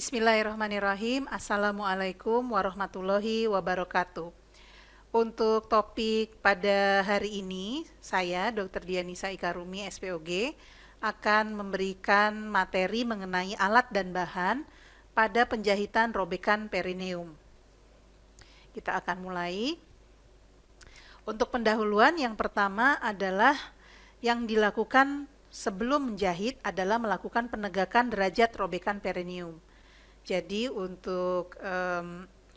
Bismillahirrahmanirrahim. Assalamualaikum warahmatullahi wabarakatuh. Untuk topik pada hari ini, saya Dr. Dianisa Ikarumi, SPOG, akan memberikan materi mengenai alat dan bahan pada penjahitan robekan perineum. Kita akan mulai. Untuk pendahuluan, yang pertama adalah yang dilakukan sebelum menjahit adalah melakukan penegakan derajat robekan perineum. Jadi untuk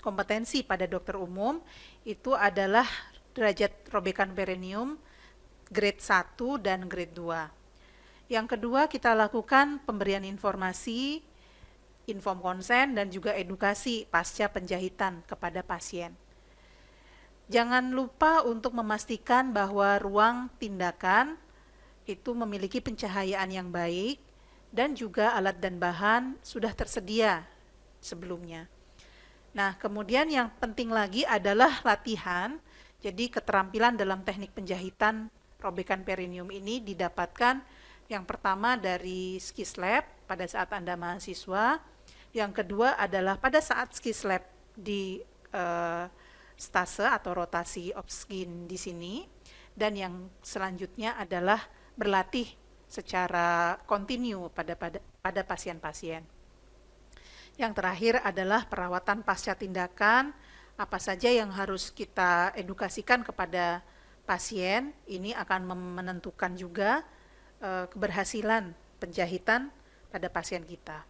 kompetensi pada dokter umum itu adalah derajat robekan perineum grade 1 dan grade 2. Yang kedua, kita lakukan pemberian informasi, inform konsen, dan juga edukasi pasca penjahitan kepada pasien. Jangan lupa untuk memastikan bahwa ruang tindakan itu memiliki pencahayaan yang baik dan juga alat dan bahan sudah tersedia sebelumnya. Nah, kemudian yang penting lagi adalah latihan. Jadi keterampilan dalam teknik penjahitan robekan perineum ini didapatkan yang pertama dari skis lab pada saat Anda mahasiswa. Yang kedua adalah pada saat skis lab di stase atau rotasi obskin di sini. Dan yang selanjutnya adalah berlatih secara kontinu pada pasien-pasien. Yang terakhir adalah perawatan pasca tindakan, apa saja yang harus kita edukasikan kepada pasien, ini akan menentukan juga keberhasilan penjahitan pada pasien kita.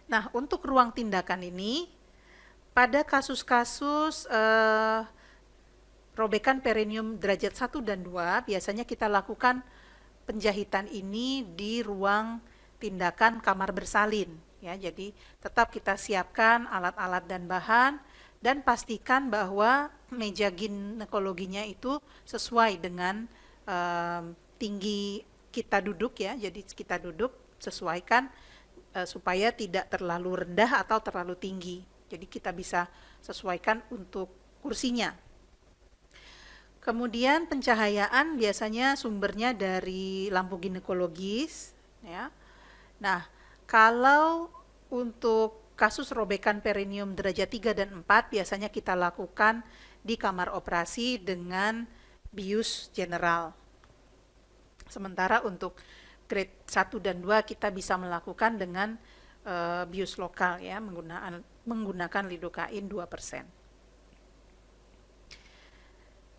Nah, untuk ruang tindakan ini, pada kasus-kasus robekan perineum derajat 1 dan 2, biasanya kita lakukan penjahitan ini di ruang tindakan kamar bersalin. Ya, jadi tetap kita siapkan alat-alat dan bahan dan pastikan bahwa meja ginekologinya itu sesuai dengan tinggi kita duduk ya. Jadi kita duduk sesuaikan supaya tidak terlalu rendah atau terlalu tinggi. Jadi kita bisa sesuaikan untuk kursinya. Kemudian pencahayaan biasanya sumbernya dari lampu ginekologis ya. Nah, kalau untuk kasus robekan perineum derajat 3 dan 4 biasanya kita lakukan di kamar operasi dengan bius general. Sementara untuk grade 1 dan 2 kita bisa melakukan dengan bius lokal ya, menggunakan lidokain 2%.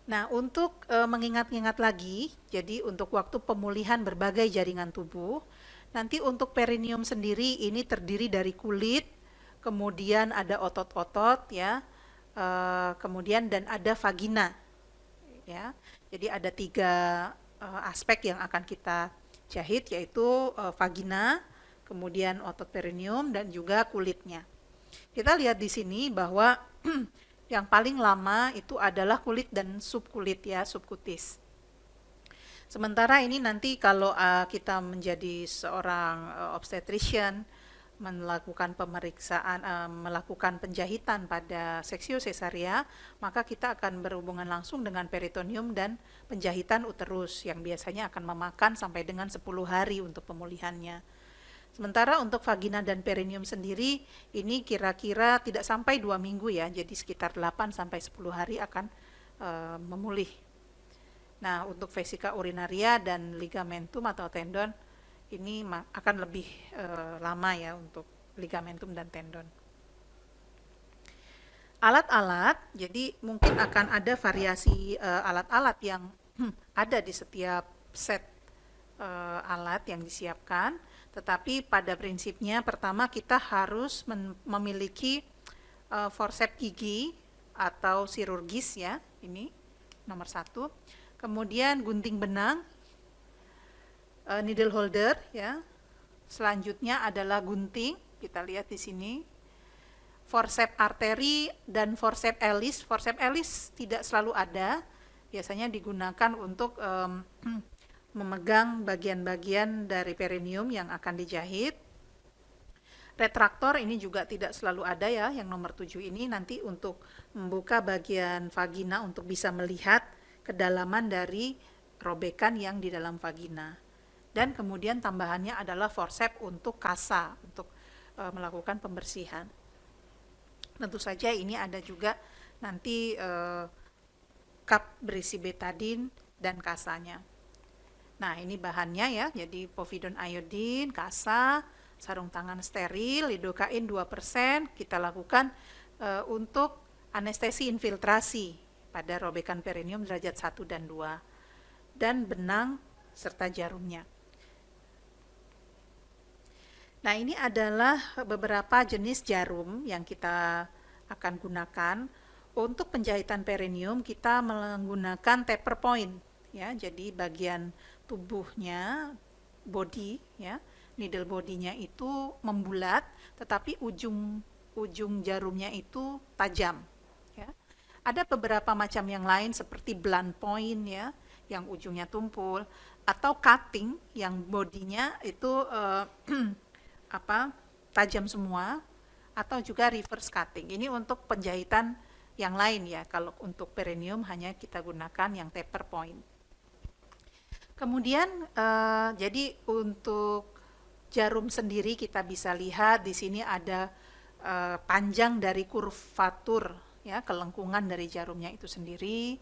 Nah, untuk mengingat-ingat lagi, jadi untuk waktu pemulihan berbagai jaringan tubuh, nanti untuk perineum sendiri ini terdiri dari kulit, kemudian ada otot-otot ya, kemudian dan ada vagina ya. Jadi ada 3 aspek yang akan kita jahit, yaitu vagina, kemudian otot perineum dan juga kulitnya. Kita lihat di sini bahwa yang paling lama itu adalah kulit dan subkulit ya, subkutis. Sementara ini nanti kalau kita menjadi seorang obstetrician, melakukan pemeriksaan, melakukan penjahitan pada seksio sesaria, maka kita akan berhubungan langsung dengan peritoneum dan penjahitan uterus yang biasanya akan memakan sampai dengan 10 hari untuk pemulihannya. Sementara untuk vagina dan perineum sendiri, ini kira-kira tidak sampai 2 minggu ya, jadi sekitar 8 sampai 10 hari akan memulih. Nah, untuk vesika urinaria dan ligamentum atau tendon ini akan lebih lama ya untuk ligamentum dan tendon. Alat-alat, jadi mungkin akan ada variasi alat-alat yang ada di setiap set alat yang disiapkan, tetapi pada prinsipnya pertama kita harus memiliki forceps gigi atau chirurgis ya, ini nomor 1. Kemudian gunting benang, needle holder ya. Selanjutnya adalah gunting, kita lihat di sini. Forceps arteri dan forceps ellis. Forceps ellis tidak selalu ada, biasanya digunakan untuk memegang bagian-bagian dari perineum yang akan dijahit. Retraktor ini juga tidak selalu ada ya, yang nomor 7 ini nanti untuk membuka bagian vagina untuk bisa melihat kedalaman dari robekan yang di dalam vagina. Dan kemudian tambahannya adalah forceps untuk kasa, untuk melakukan pembersihan. Tentu saja ini ada juga nanti cup berisi betadine dan kasanya. Nah, ini bahannya ya, jadi povidone iodine, kasa, sarung tangan steril, lidocaine 2%, kita lakukan untuk anestesi infiltrasi pada robekan perineum derajat 1 dan 2, dan benang serta jarumnya. Nah, ini adalah beberapa jenis jarum yang kita akan gunakan. Untuk penjahitan perineum kita menggunakan taper point ya. Jadi bagian tubuhnya, body ya, needle bodinya itu membulat, tetapi ujung jarumnya itu tajam ya. Ada beberapa macam yang lain seperti blunt point ya, yang ujungnya tumpul, atau cutting yang bodinya itu tajam semua, atau juga reverse cutting. Ini untuk penjahitan yang lain ya. Kalau untuk perineum hanya kita gunakan yang taper point. Kemudian jadi untuk jarum sendiri kita bisa lihat di sini ada panjang dari kurvatur ya, kelengkungan dari jarumnya itu sendiri.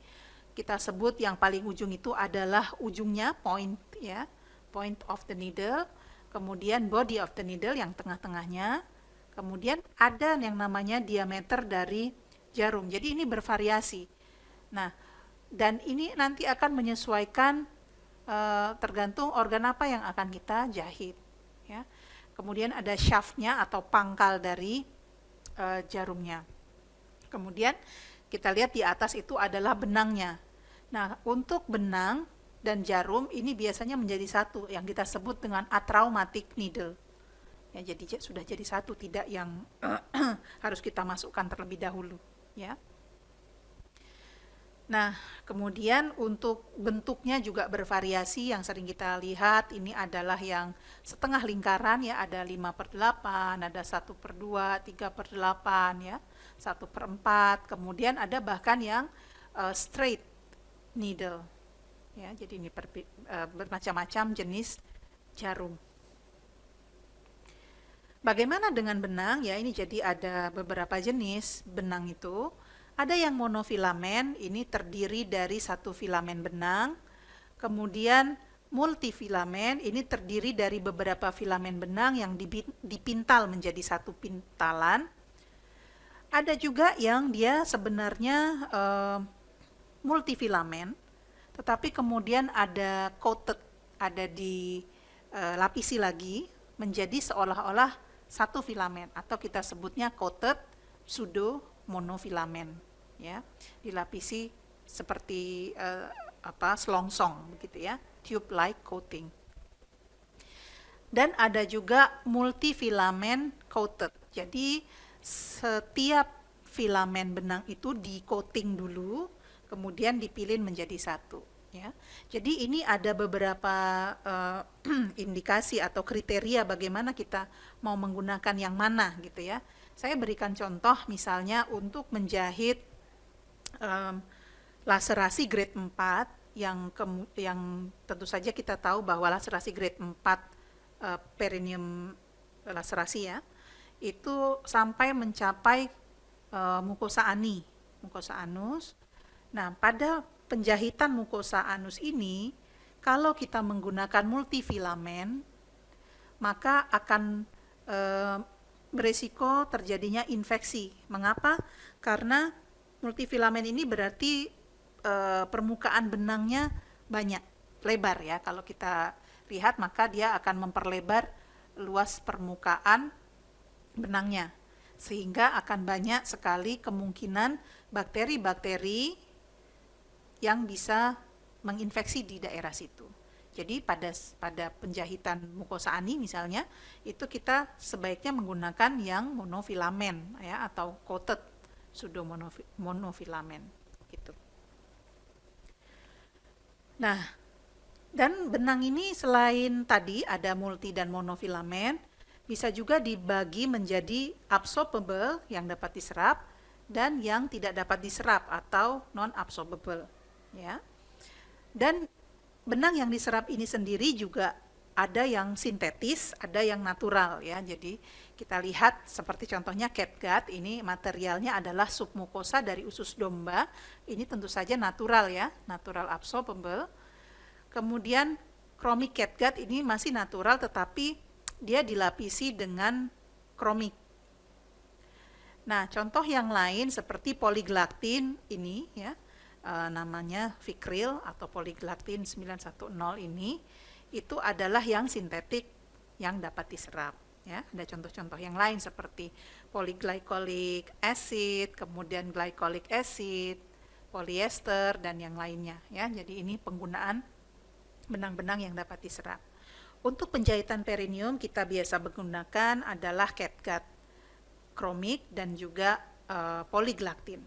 Kita sebut yang paling ujung itu adalah ujungnya, point ya, point of the needle. Kemudian body of the needle yang tengah-tengahnya. Kemudian ada yang namanya diameter dari jarum. Jadi ini bervariasi. Nah, dan ini nanti akan menyesuaikan tergantung organ apa yang akan kita jahit ya. Kemudian ada shaftnya atau pangkal dari jarumnya. Kemudian kita lihat di atas itu adalah benangnya. Nah, untuk benang dan jarum ini biasanya menjadi satu yang kita sebut dengan atraumatic needle ya. Jadi sudah jadi satu, tidak yang harus kita masukkan terlebih dahulu ya. Nah, kemudian untuk bentuknya juga bervariasi. Yang sering kita lihat ini adalah yang setengah lingkaran ya, ada 5/8, ada 1/2, 3/8 ya, 1/4. Kemudian ada bahkan yang straight needle ya. Jadi ini bermacam-macam jenis jarum. Bagaimana dengan benang ya? Ini jadi ada beberapa jenis benang itu. Ada yang monofilamen, ini terdiri dari satu filamen benang. Kemudian multifilamen, ini terdiri dari beberapa filamen benang yang dipintal menjadi satu pintalan. Ada juga yang dia sebenarnya multifilamen, tetapi kemudian ada coated, ada dilapisi lagi menjadi seolah-olah satu filamen, atau kita sebutnya coated pseudo monofilamen ya, dilapisi seperti selongsong begitu ya, tube like coating. Dan ada juga multifilamen coated. Jadi setiap filamen benang itu di coating dulu, kemudian dipilih menjadi satu ya. Jadi ini ada beberapa indikasi atau kriteria bagaimana kita mau menggunakan yang mana gitu ya. Saya berikan contoh misalnya untuk menjahit laserasi grade 4 yang tentu saja kita tahu bahwa laserasi grade 4 perineum laserasi ya, itu sampai mencapai mukosa anus. Nah, pada penjahitan mukosa anus ini, kalau kita menggunakan multifilamen, maka akan beresiko terjadinya infeksi. Mengapa? Karena multifilamen ini berarti permukaan benangnya banyak, lebar ya. Kalau kita lihat maka dia akan memperlebar luas permukaan benangnya, sehingga akan banyak sekali kemungkinan bakteri-bakteri yang bisa menginfeksi di daerah situ. Jadi pada penjahitan mukosa ani misalnya, itu kita sebaiknya menggunakan yang monofilamen ya, atau coated pseudo monofilamen gitu. Nah, dan benang ini selain tadi ada multi dan monofilamen, bisa juga dibagi menjadi absorbable yang dapat diserap dan yang tidak dapat diserap atau non absorbable ya. Dan benang yang diserap ini sendiri juga ada yang sintetis, ada yang natural ya. Jadi kita lihat seperti contohnya catgut, ini materialnya adalah submukosa dari usus domba. Ini tentu saja natural ya, natural absorbable. Kemudian chronic catgut ini masih natural tetapi dia dilapisi dengan kromik. Nah, contoh yang lain seperti polyglactin ini ya, namanya Vicryl atau polyglactin 910 ini, itu adalah yang sintetik yang dapat diserap ya. Ada contoh-contoh yang lain seperti polyglycolic acid, kemudian glycolic acid, polyester dan yang lainnya ya. Jadi ini penggunaan benang-benang yang dapat diserap. Untuk penjahitan perineum kita biasa menggunakan adalah catgut, kromik dan juga polyglactin.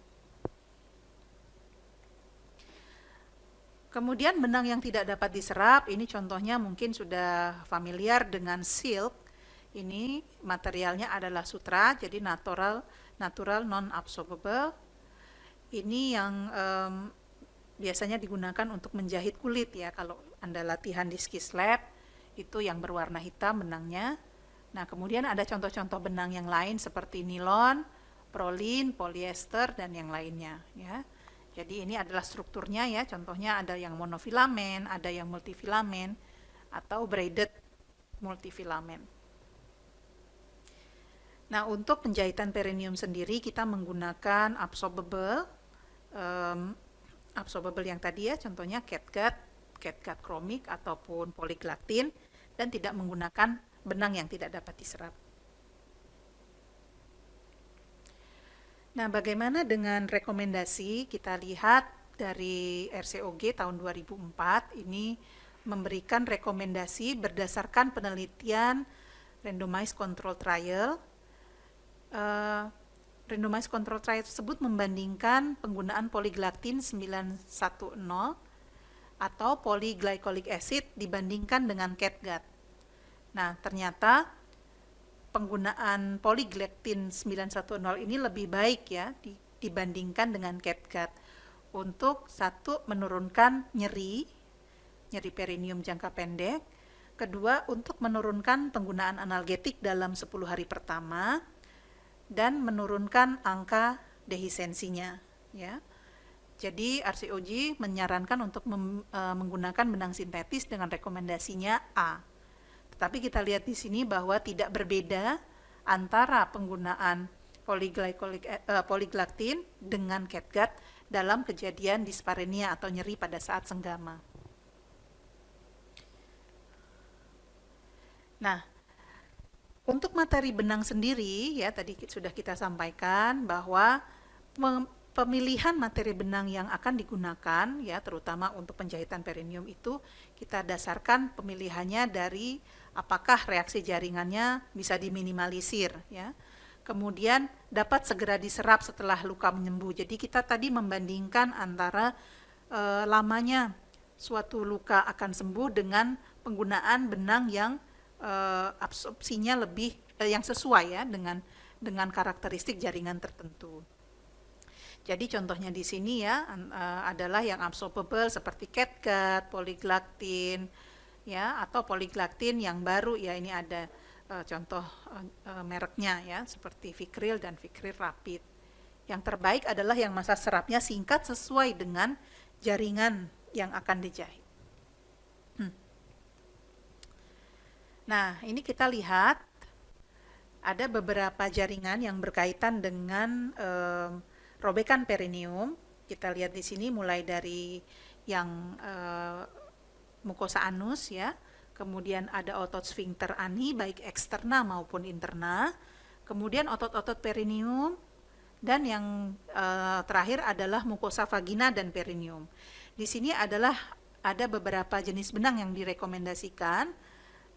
Kemudian benang yang tidak dapat diserap, ini contohnya mungkin sudah familiar dengan silk. Ini materialnya adalah sutra, jadi natural non-absorbable. Ini yang biasanya digunakan untuk menjahit kulit ya. Kalau Anda latihan di skis lab, itu yang berwarna hitam benangnya. Nah, kemudian ada contoh-contoh benang yang lain seperti nilon, prolin, polyester, dan yang lainnya ya. Jadi ini adalah strukturnya ya, contohnya ada yang monofilamen, ada yang multifilamen, atau braided multifilamen. Nah, untuk penjahitan perineum sendiri kita menggunakan absorbable yang tadi ya, contohnya catgut kromik ataupun polyglactin, dan tidak menggunakan benang yang tidak dapat diserap. Nah, bagaimana dengan rekomendasi? Kita lihat dari RCOG tahun 2004 ini memberikan rekomendasi berdasarkan penelitian randomized control trial. Randomized control trial tersebut membandingkan penggunaan polyglactin 910 atau polyglycolic acid dibandingkan dengan catgut. Nah, ternyata penggunaan polyglactin 910 ini lebih baik ya dibandingkan dengan catgut untuk satu, menurunkan nyeri perineum jangka pendek, kedua untuk menurunkan penggunaan analgetik dalam 10 hari pertama, dan menurunkan angka dehisensinya ya. Jadi RCOG menyarankan untuk menggunakan benang sintetis dengan rekomendasinya A. Tapi kita lihat di sini bahwa tidak berbeda antara penggunaan polyglactin dengan catgut dalam kejadian dispareunia atau nyeri pada saat senggama. Nah, untuk materi benang sendiri ya tadi sudah kita sampaikan bahwa pemilihan materi benang yang akan digunakan ya terutama untuk penjahitan perineum itu kita dasarkan pemilihannya dari apakah reaksi jaringannya bisa diminimalisir ya. Kemudian dapat segera diserap setelah luka menyembuh. Jadi kita tadi membandingkan antara lamanya suatu luka akan sembuh dengan penggunaan benang yang absorpsinya lebih yang sesuai ya dengan karakteristik jaringan tertentu. Jadi contohnya di sini ya adalah yang absorbable seperti catgut, polyglactin ya, atau polyglactin yang baru ya, ini ada contoh mereknya ya seperti Vicryl dan Vicryl Rapid. Yang terbaik adalah yang masa serapnya singkat sesuai dengan jaringan yang akan dijahit. Nah, ini kita lihat ada beberapa jaringan yang berkaitan dengan robekan perineum. Kita lihat di sini mulai dari yang mukosa anus ya, kemudian ada otot sphincter ani baik eksterna maupun interna, kemudian otot-otot perineum, dan yang terakhir adalah mukosa vagina dan perineum. Di sini ada beberapa jenis benang yang direkomendasikan,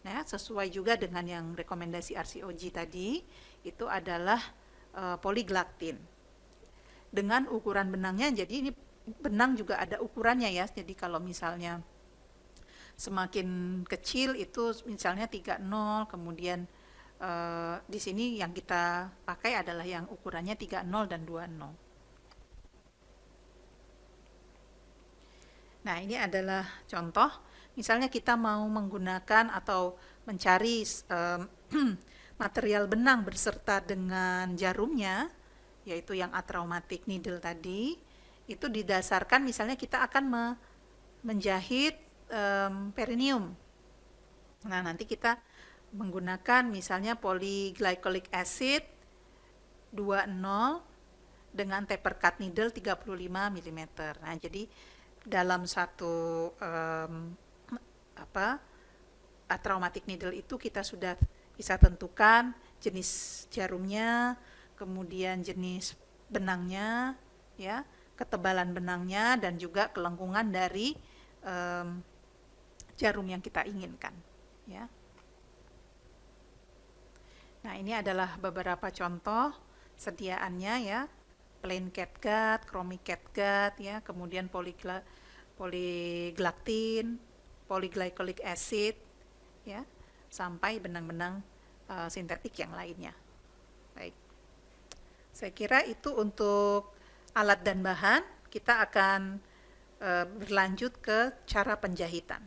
nah, sesuai juga dengan yang rekomendasi RCOG tadi, itu adalah polyglactin. Dengan ukuran benangnya, jadi ini benang juga ada ukurannya ya, jadi kalau misalnya semakin kecil itu misalnya 30, kemudian di sini yang kita pakai adalah yang ukurannya 30 dan 20. Nah, ini adalah contoh Misalnya kita mau menggunakan atau mencari material benang berserta dengan jarumnya, yaitu yang atraumatic needle tadi, itu didasarkan misalnya kita akan menjahit perineum. Nah, nanti kita menggunakan misalnya polyglycolic acid 20 dengan taper cut needle 35 mm. Nah, jadi dalam satu atraumatic needle itu kita sudah bisa tentukan jenis jarumnya, kemudian jenis benangnya, ya, ketebalan benangnya, dan juga kelengkungan dari jarum yang kita inginkan, ya. Nah, ini adalah beberapa contoh sediaannya, ya, plain catgut, chromic catgut, ya, kemudian polyglactin, polyglycolic acid, ya, sampai benang-benang sintetik yang lainnya. Baik, saya kira itu untuk alat dan bahan. Kita akan berlanjut ke cara penjahitan.